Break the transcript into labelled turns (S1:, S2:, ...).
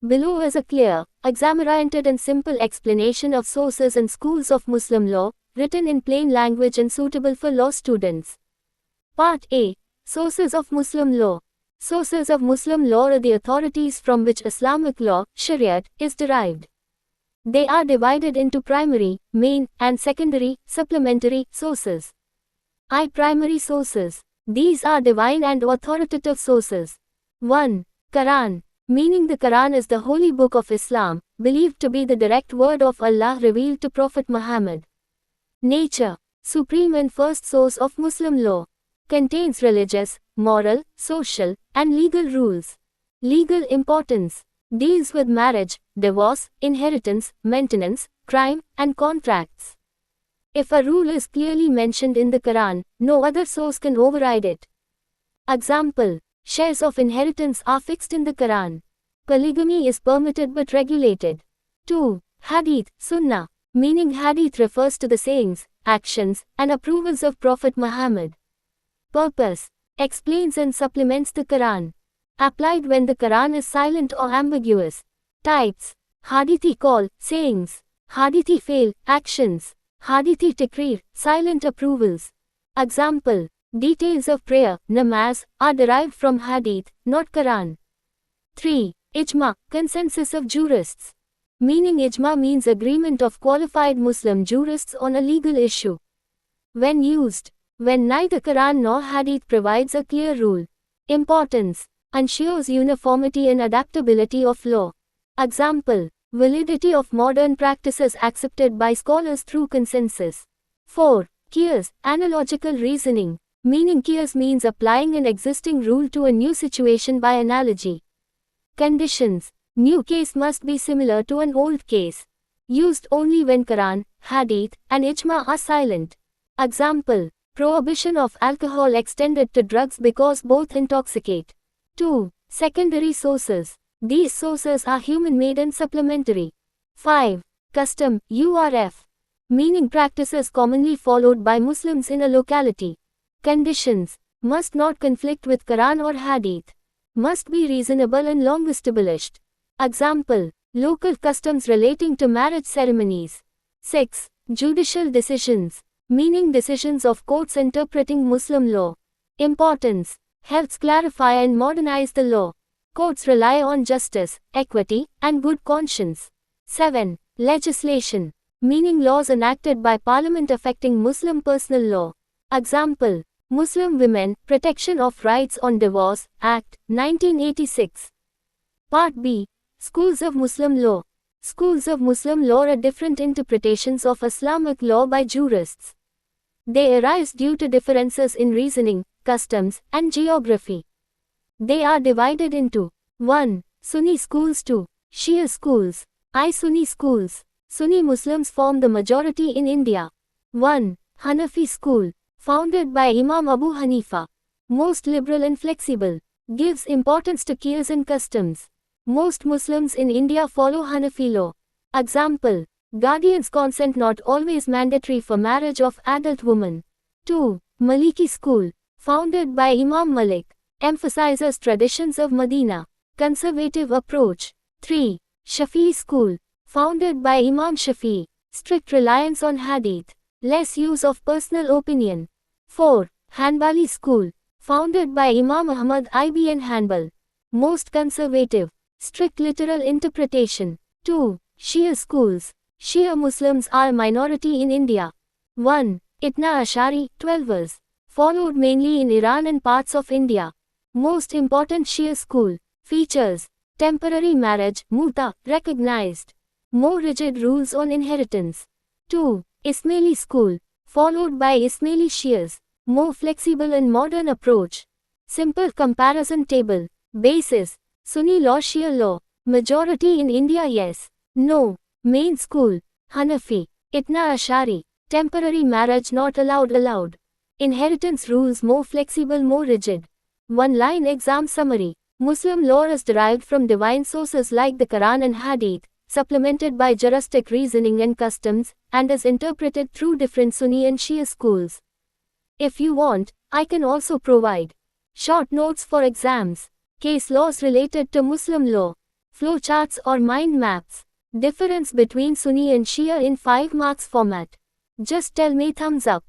S1: Below is a clear, exam-oriented and simple explanation of sources and schools of Muslim law, written in plain language and suitable for law students. Part A. Sources of Muslim law. Sources of Muslim law are the authorities from which Islamic law, Shariat, is derived. They are divided into primary, main, and secondary, supplementary, sources. Primary sources. These are divine and authoritative sources. 1. Quran. Meaning the Quran is the holy book of Islam, believed to be the direct word of Allah revealed to Prophet Muhammad. Nature. Supreme and first source of Muslim law. Contains religious, moral, social, and legal rules. Legal importance. Deals with marriage, divorce, inheritance, maintenance, crime, and contracts. If a rule is clearly mentioned in the Quran, no other source can override it. Example. Shares of inheritance are fixed in the Quran. Polygamy is permitted but regulated. 2. Hadith, Sunnah. Meaning hadith refers to the sayings, actions, and approvals of Prophet Muhammad. Purpose. Explains and supplements the Quran. Applied when the Quran is silent or ambiguous. Types. Hadithi call, sayings. Hadithi fail, actions. Hadithi takrir, silent approvals. Example. Details of prayer, namaz, are derived from hadith, not Quran. 3. Ijma, consensus of jurists. Meaning ijma means agreement of qualified Muslim jurists on a legal issue. When used, when neither Quran nor hadith provides a clear rule. Importance. Ensures uniformity and adaptability of law. Example. Validity of modern practices accepted by scholars through consensus. 4. Qiyas, analogical reasoning. Meaning qiyas means applying an existing rule to a new situation by analogy. Conditions. New case must be similar to an old case. Used only when Quran, hadith, and ijma are silent. Example. Prohibition of alcohol extended to drugs because both intoxicate. 2. Secondary sources. These sources are human-made and supplementary. 5. Custom, URF. Meaning practices commonly followed by Muslims in a locality. Conditions. Must not conflict with Quran or hadith. Must be reasonable and long established. Example. Local customs relating to marriage ceremonies. 6. Judicial decisions. Meaning decisions of courts interpreting Muslim law. Importance. Helps clarify and modernize the law. Courts rely on justice, equity, and good conscience. 7. Legislation. Meaning laws enacted by Parliament affecting Muslim personal law. Example. Muslim Women, Protection of Rights on Divorce, Act, 1986. Part B. Schools of Muslim law. Schools of Muslim law are different interpretations of Islamic law by jurists. They arise due to differences in reasoning, customs, and geography. They are divided into 1. Sunni schools, 2. Shia schools. Sunni schools. Sunni Muslims form the majority in India. 1. Hanafi school. Founded by Imam Abu Hanifa. Most liberal and flexible. Gives importance to qiyas and customs. Most Muslims in India follow Hanafi law. Example. Guardian's consent not always mandatory for marriage of adult woman. 2. Maliki school. Founded by Imam Malik. Emphasizes traditions of Medina. Conservative approach. 3. Shafi'i school. Founded by Imam Shafi'i. Strict reliance on hadith. Less use of personal opinion. 4. Hanbali school. Founded by Imam Ahmad ibn Hanbal. Most conservative. Strict literal interpretation. 2. Shia schools. Shia Muslims are a minority in India. 1. Itna Ashari, 12ers. Followed mainly in Iran and parts of India. Most important Shia school. Features. Temporary marriage, muta, recognized. More rigid rules on inheritance. 2. Ismaili school. Followed by Ismaili Shias. More flexible and modern approach. Simple comparison table. Basis. Sunni law, Shia law. Majority in India, yes. No. Main school. Hanafi. Itna Ashari. Temporary marriage not allowed. Inheritance rules more flexible, more rigid. One-line exam summary. Muslim law is derived from divine sources like the Quran and Hadith, supplemented by juristic reasoning and customs, and is interpreted through different Sunni and Shia schools. If you want, I can also provide short notes for exams, case laws related to Muslim law, flowcharts or mind maps. Difference between Sunni and Shia in 5 marks format. Just tell me thumbs up.